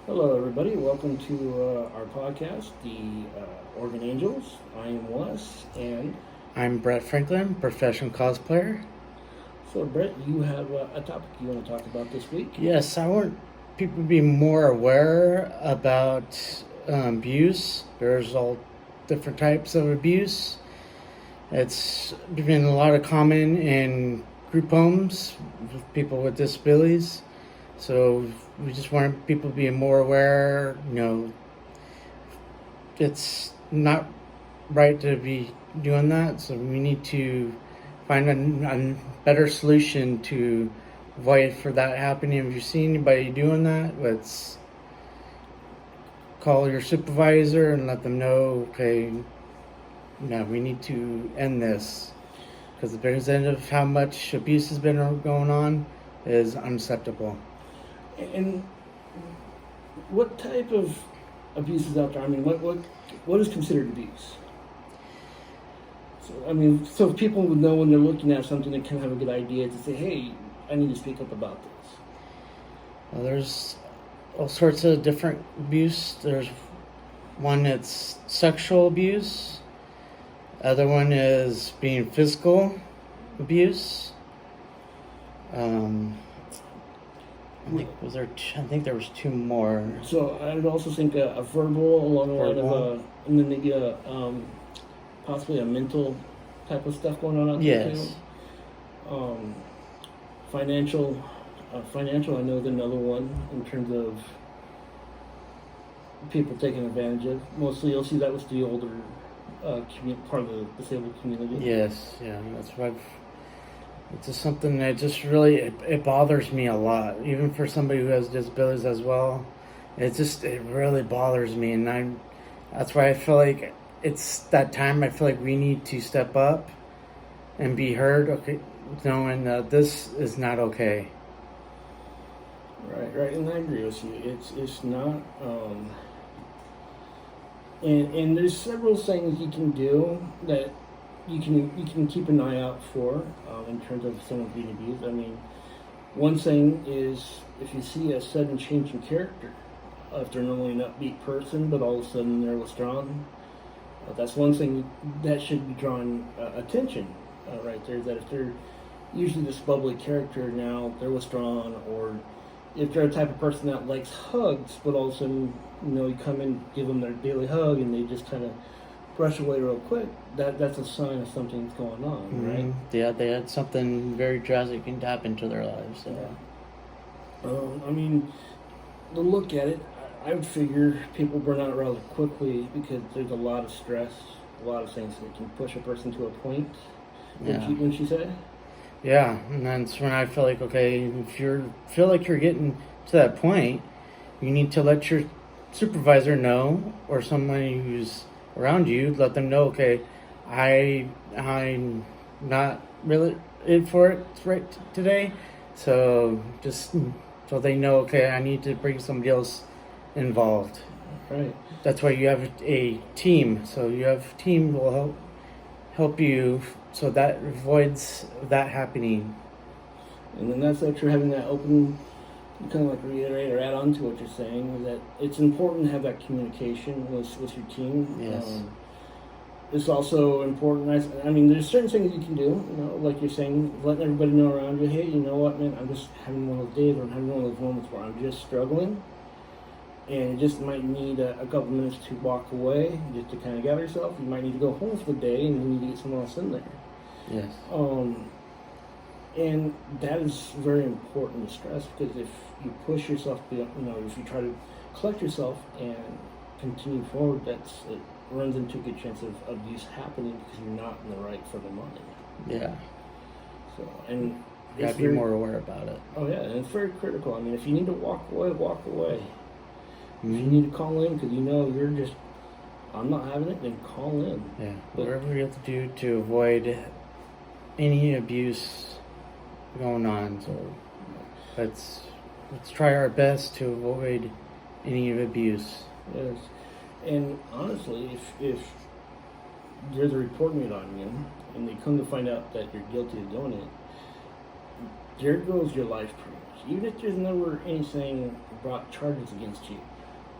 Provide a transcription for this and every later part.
Hello, everybody. Welcome to our podcast, the Organ Angels. I am Wes, and I'm Brett Franklin, professional cosplayer. so Brett, you have a topic you want to talk about this week. Yes, I want people to be more aware about abuse. There's all different types of abuse. It's been a lot of common in group homes with people with disabilities. So we just want people to be more aware. It's not right to be doing that. So we need to find a better solution to avoid for that happening. If you see anybody doing that, let's call your supervisor and let them know. Okay, we need to end this because the percentage of how much abuse has been going on is unacceptable. And what type of abuse is out there? I mean, what is considered abuse? So people would know when they're looking at something, they kind of have a good idea to say, "Hey, I need to speak up about this." Well, there's all sorts of different abuse. There's one that's sexual abuse. Other one is being physical abuse. I think there was two more. So I would also think a verbal, along the line of and then maybe possibly a mental type of stuff going on out there Yes. too. Financial, I know is another one in terms of people taking advantage of. Mostly, you'll see that with the older part of the disabled community. Yes. Yeah. That's why it's just something that just really it bothers me a lot, even for somebody who has disabilities as well. It really bothers me, and that's why I feel like it's that time. I feel like we need to step up and be heard. Okay, knowing that this is not okay. Right, and I agree with you. It's not. And there's several things you can do that you can keep an eye out for in terms of someone being abused. I mean, one thing is if you see a sudden change in character, if they're normally an upbeat person, but all of a sudden they're withdrawn, that's one thing that should be drawing attention right there. That if they're usually this bubbly character, now they're withdrawn, or if they're a type of person that likes hugs, but all of a sudden, you come in, give them their daily hug, and they just kind of brush away real quick, that's a sign of something's going on, right? Yeah, they had something very drastic happen to their lives. So. Yeah. I mean, to look at it, I would figure people burn out rather quickly because there's a lot of stress, a lot of things that can push a person to a point. Wouldn't she say? Yeah, and that's when I feel like, okay, if you feel like you're getting to that point, you need to let your supervisor know, or somebody who's around you, let them know, okay, I'm not really in for it right today, so just so they know, okay, I need to bring somebody else involved. Right. That's why you have a team. So you have a team will help you, so that avoids that happening. And then that's after having that open, kind of like reiterate or add on to what you're saying, is that it's important to have that communication with your team. Yes. It's also important. I mean, there's certain things you can do. Like you're saying, letting everybody know around you. Hey, you know what, man? I'm just having one of those days, or I'm having one of those moments where I'm just struggling, and you just might need a couple minutes to walk away, just to kind of gather yourself. You might need to go home for the day, and you need to get someone else in there. Yes. And that is very important to stress, because if you push yourself, if you try to collect yourself and continue forward, it runs into a good chance of abuse happening because you're not in the right frame of mind. Yeah. So, and you gotta be more aware about it. Oh yeah, and it's very critical. I mean, if you need to walk away, walk away. Mm-hmm. If you need to call in because you're just, I'm not having it, then call in. Yeah. Whatever you have to do to avoid any abuse going on. So let's try our best to avoid any abuse. Yes. And honestly, if there's a report made on you and they come to find out that you're guilty of doing it, there goes your life pretty much. Even if there's never anything brought charges against you,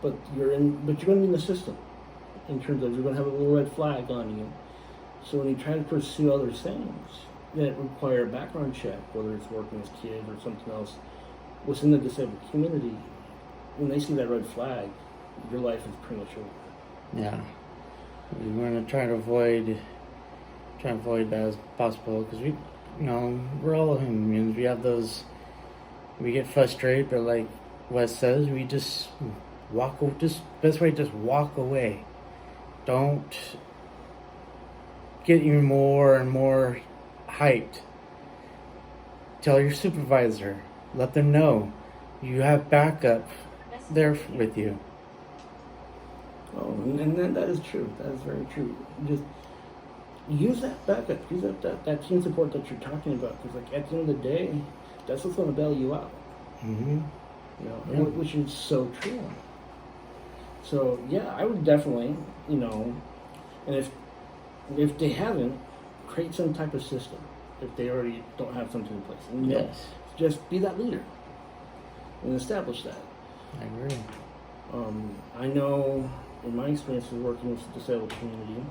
but you're going to be in the system in terms of you're going to have a little red flag on you. So when you try to pursue other things that require a background check, whether it's working as kids or something else within the disabled community, when they see that red flag, your life is pretty much over. Yeah. We want to try to avoid that as possible because we're all humans. We have those. We get frustrated, but like Wes says, we just best way, just walk away. Don't get you more and more hyped. Tell your supervisor. Let them know you have backup there with you. Oh, and that is true. That is very true. Just use that backup. Use that team support that you're talking about. Because like at the end of the day, that's what's going to bail you out. Mm-hmm. Yeah. Which is so true. So yeah, I would definitely, and if they haven't, create some type of system. If they already don't have something in place, and yes, just be that leader and establish that. I agree. I know in my experiences working with the disabled community,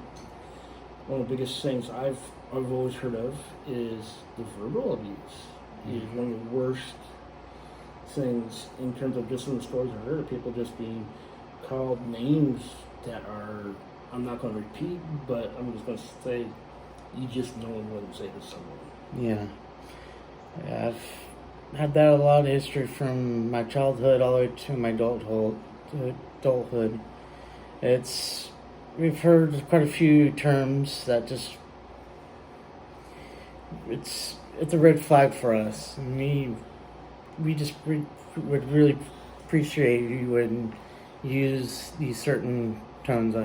one of the biggest things I've always heard of is the verbal abuse. Is one of the worst things in terms of just in the stories I've heard of people just being called names that are, I'm not going to repeat, but I'm just going to say, you just know what to say to someone. Yeah, I've had that a lot of history from my childhood all the way to my adulthood. We've heard quite a few terms that just it's a red flag for us. And we just would really appreciate if you would use these certain tones.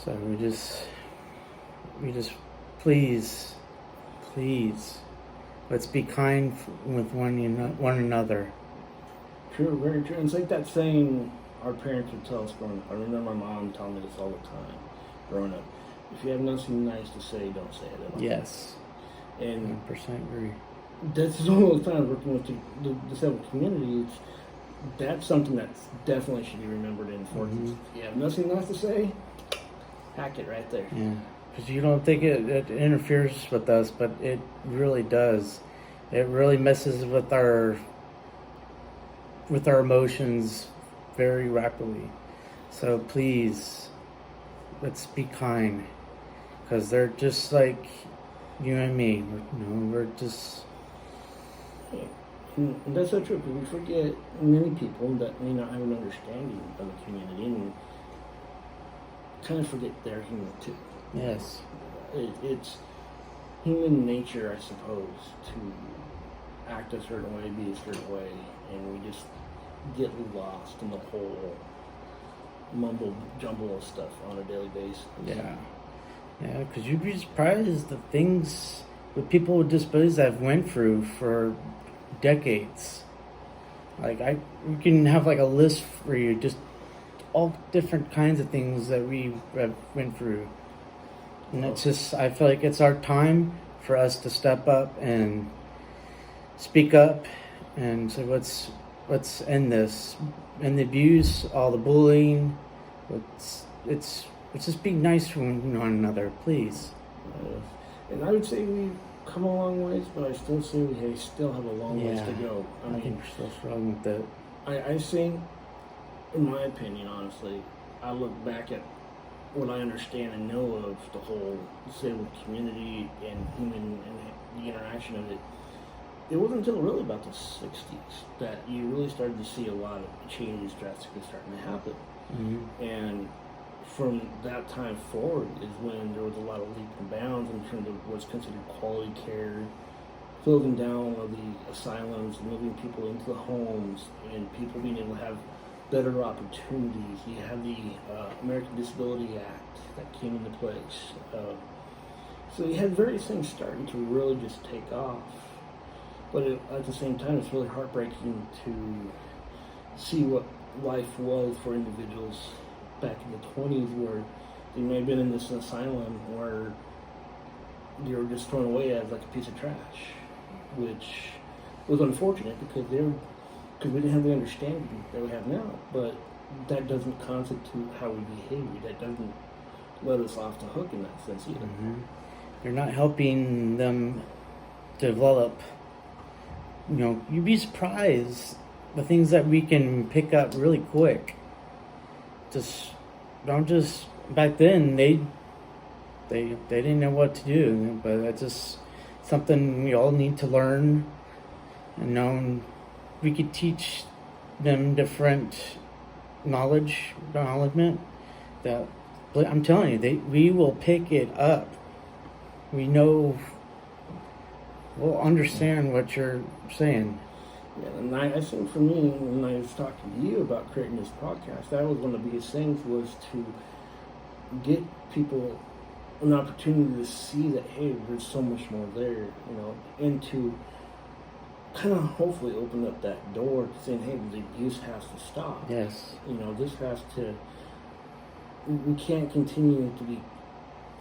So we just please, let's be kind with one another. True, very true. And it's like that saying our parents would tell us growing up. I remember my mom telling me this all the time growing up. If you have nothing nice to say, don't say it at all. Yes. And 100% agree. That's one of those times working with the disabled community. That's something that definitely should be remembered and enforced. If you have nothing nice to say, hack it right there. Yeah. Because you don't think it interferes with us, but it really does. It really messes with our emotions very rapidly. So please, let's be kind, because they're just like you and me. We're just. And that's so true, because we forget many people that may not have an understanding of the community and kind of forget they're human too. Yes. It's human nature, I suppose, to act a certain way, be a certain way, and we just get lost in the whole mumble jumble of stuff on a daily basis. Yeah, because you'd be surprised the things with people with disabilities that I've went through for decades. Like we can have like a list for you, just all different kinds of things that we have went through. And it's just, I feel like it's our time for us to step up and speak up and say, let's end this, end the abuse, all the bullying. Let's just be nice to one another, please. And I would say we've come a long ways, but I still say we still have a long ways to go. I think we're still struggling with that. I think, in my opinion, honestly, I look back at what I understand and know of the whole disabled community and human and the interaction of it. It wasn't until really about the 60s that you really started to see a lot of changes drastically starting to happen. Mm-hmm. And from that time forward is when there was a lot of leaps and bounds in terms of what's considered quality care, closing down of the asylums, moving people into the homes, and people being able to have better opportunities. You have the American Disability Act that came into place. So you had various things starting to really just take off. But at the same time, it's really heartbreaking to see what life was for individuals back in the 20s, where they may have been in this asylum where they were just thrown away as like a piece of trash, which was unfortunate because they were because we didn't have the understanding that we have now. But that doesn't constitute how we behave. That doesn't let us off the hook in that sense either. You're not helping them develop. You'd be surprised the things that we can pick up really quick. Just back then they didn't know what to do, but that's just something we all need to learn. And we could teach them different acknowledgement that I'm telling you, we will pick it up. We'll understand what you're saying. Yeah, and I think for me, when I was talking to you about creating this podcast, that was one of the biggest things, was to get people an opportunity to see that, hey, there's so much more there, and to kind of hopefully open up that door to saying, hey, the abuse has to stop. Yes. This has to, we can't continue to be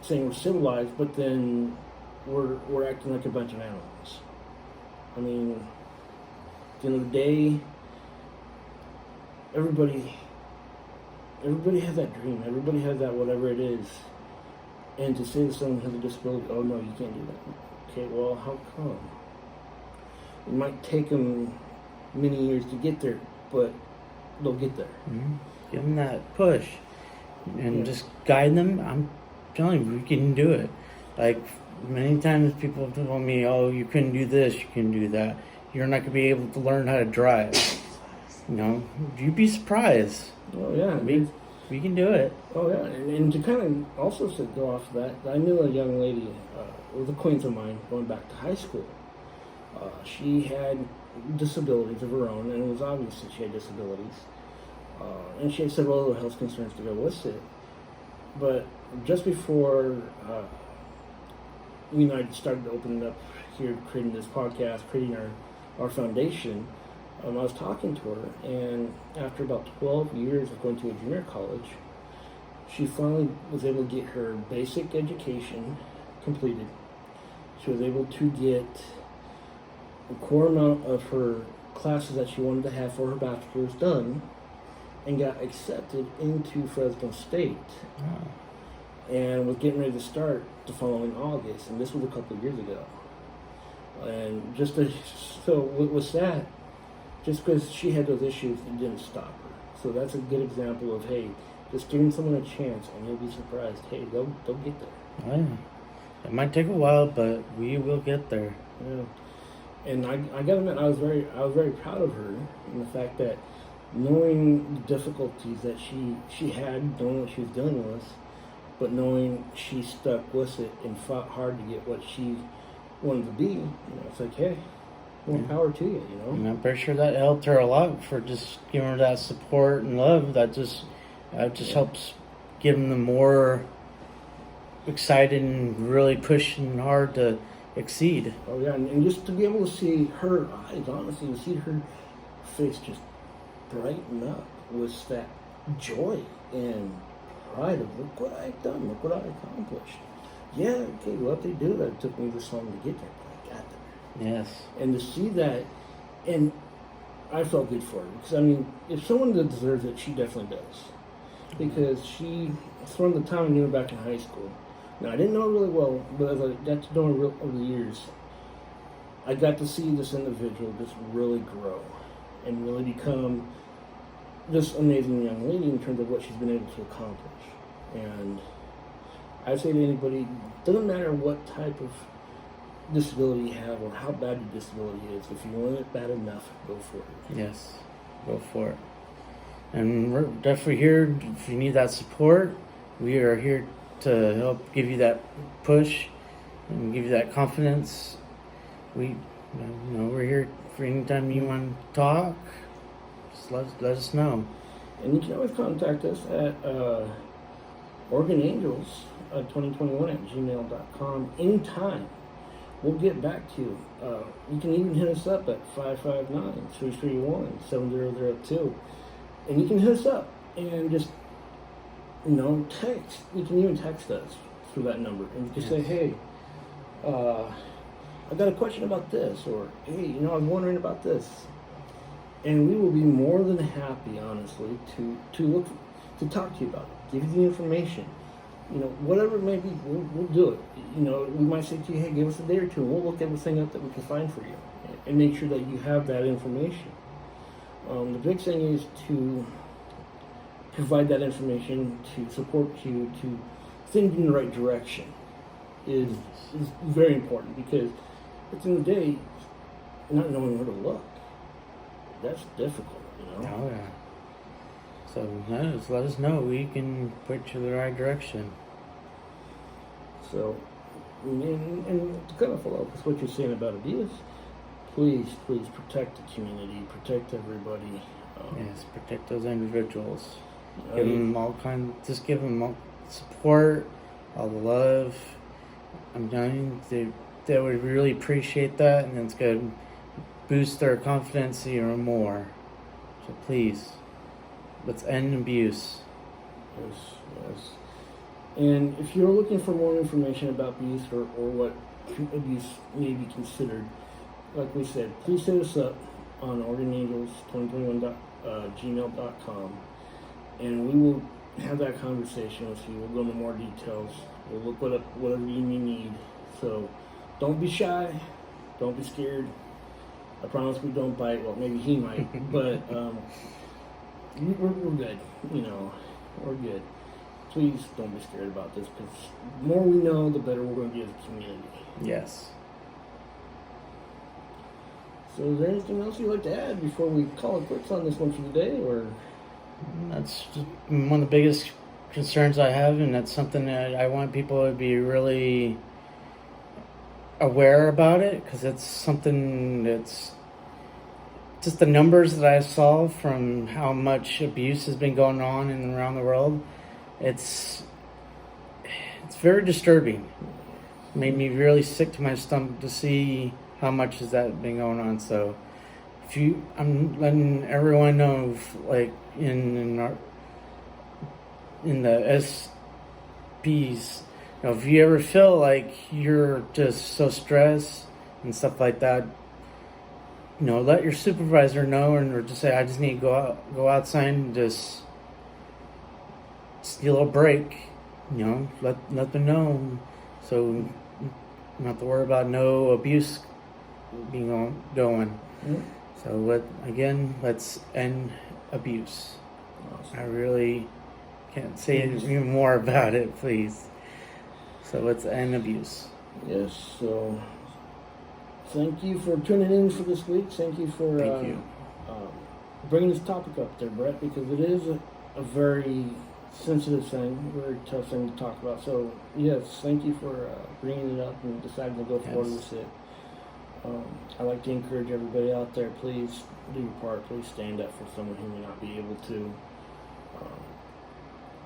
saying we're civilized, but then we're acting like a bunch of animals. I mean, at the end of the day, everybody has that dream. Everybody has that whatever it is. And to say that someone has a disability, oh no, you can't do that. Okay, well, how come? It might take them many years to get there, but they'll get there. Mm-hmm. Give them that push and just guide them. I'm telling you, we can do it. Like, many times people have told me, oh, you couldn't do this, you couldn't do that. You're not going to be able to learn how to drive. You'd be surprised. Oh, yeah. We can do it. Oh, yeah. And to kind of also go off of that, I knew a young lady, was an acquaintance of mine going back to high school. She had disabilities of her own, and it was obvious that she had disabilities. And she had several other health concerns to go with it. But just before we and I started opening up here, creating this podcast, creating our foundation, I was talking to her, and after about 12 years of going to a junior college, she finally was able to get her basic education completed. She was able to get a core amount of her classes that she wanted to have for her bachelor's done, and got accepted into Fresno State. Oh. And was getting ready to start the following August, and this was a couple of years ago. And so with that, just because she had those issues, it didn't stop her. So that's a good example of, hey, just giving someone a chance, and you'll be surprised. Hey, they'll get there. Oh, yeah. It might take a while, but we will get there. Yeah. And I gotta admit, I was very proud of her in the fact that, knowing the difficulties that she had, knowing what she was dealing with, but knowing she stuck with it and fought hard to get what she wanted to be, it's like, hey, more power to you, And I'm pretty sure that helped her a lot for just giving her that support and love. That just helps give them the more excited and really pushing hard to exceed. Oh yeah, and just to be able to see her eyes, honestly, to see her face just brighten up with that joy and pride of, look what I've done, look what I accomplished. Yeah, okay, what they do, that took me this long to get there, but I got there. Yes. And to see that, and I felt good for her, because I mean, if someone that deserves it, she definitely does. Because she, from the time I knew her back in high school, now I didn't know her really well, but as I got to know her over the years, I got to see this individual just really grow and really become this amazing young lady in terms of what she's been able to accomplish. And I say to anybody, doesn't matter what type of disability you have or how bad your disability is, if you want it bad enough, go for it. Yes, go for it. And we're definitely here. If you need that support, we are here to help give you that push and give you that confidence. We're here for any time you want to talk. Just let us know. And you can always contact us at Oregon Angels 2021 at gmail.com anytime. We'll get back to you. You can even hit us up at 559-331-7002. And you can hit us up and just, text. You can even text us through that number. And you can say, hey, I got a question about this. Or, hey, I was wondering about this. And we will be more than happy, honestly, to talk to you about it, give you the information. Whatever it may be, we'll do it. We might say to you, hey, give us a day or two, and we'll look everything up that we can find for you, and make sure that you have that information. The big thing is to provide that information, to support you, to send you in the right direction, is very important, because at the end of the day, not knowing where to look, that's difficult, Oh, yeah. So just let us know. We can put you in the right direction. So, and to kind of follow up with what you're saying about abuse, please protect the community, protect everybody. Yes, protect those individuals. Give them all just give them all support, all the love. I'm telling you, they would really appreciate that, and it's going to boost their confidence even more. So please, let's end abuse. Yes. And if you're looking for more information about abuse or what abuse may be considered, like we said, please hit us up on organangels2021@gmail.com, and we will have that conversation with you. We'll go into more details. We'll look up whatever you need. So don't be shy. Don't be scared. I promise we don't bite. Well, maybe he might, but we're good. We're good. Please don't be scared about this, because the more we know, the better we're going to be as a community. Yes. So is there anything else you'd like to add before we call it quits on this one for today, or? That's just one of the biggest concerns I have, and that's something that I want people to be really aware about it, because it's something that's just the numbers that I saw from how much abuse has been going on in and around the world. It's very disturbing. It made me really sick to my stomach to see how much has that been going on. So I'm letting everyone know, like in the SPs, if you ever feel like you're just so stressed and stuff like that, let your supervisor know, or just say, I just need to go outside and just steal a break. Let them know, so you don't have to worry about no abuse going. Mm-hmm. So let's end abuse. Awesome. I really can't say any more about it, please. So let's end abuse. Yes. So thank you for tuning in for this week. Thank you for bringing this topic up there, Brett, because it is a very sensitive thing, very tough thing to talk about. So yes, thank you for bringing it up and deciding to go forward with it. I like to encourage everybody out there, please do your part. Please stand up for someone who may not be able to.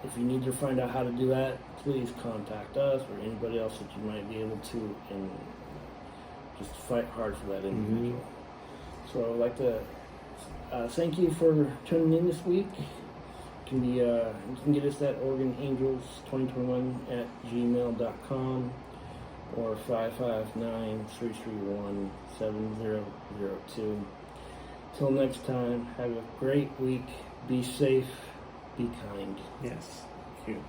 If you need to find out how to do that, please contact us or anybody else that you might be able to, and just fight hard for that individual. Mm-hmm. So I'd like to thank you for tuning in this week. You can get us at organangels2021@gmail.com or 559-331-7002. Till next time, have a great week. Be safe. Be kind. Yes. Thank you.